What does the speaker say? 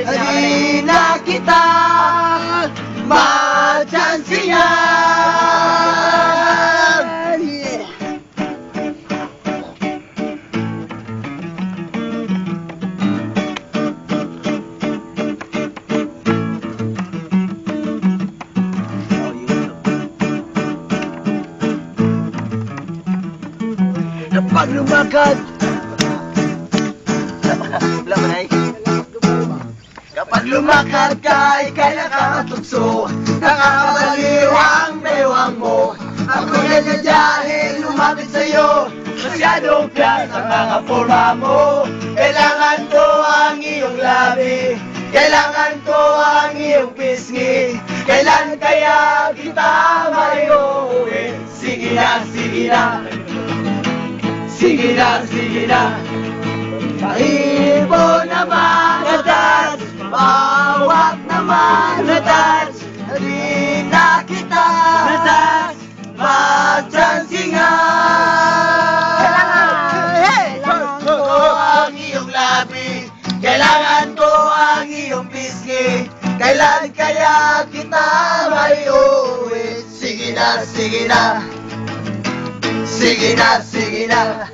Di na kita matsansingan. Kapag lumakad Kapag lumakad ka, ika'y nakakatugso. Nakakabaliw ang bewang mo. Ako nandiyan lumapit sa'yo. Masyadong class ang mga forma mo. Kailangan ko ang iyong labi. Kailangan ko ang iyong pisngi. Kailan kaya kita maiuwi? Sige na, sige na. Sige na, sige na. Paibo naman natas, bawat naman natas, di na kita natas, matsansingan. Kailangan ko ang iyong labi, kailangan ko ang iyong pisngi, kailan kaya kita maiuwi? Sige na, sige na. Sige na, sige na.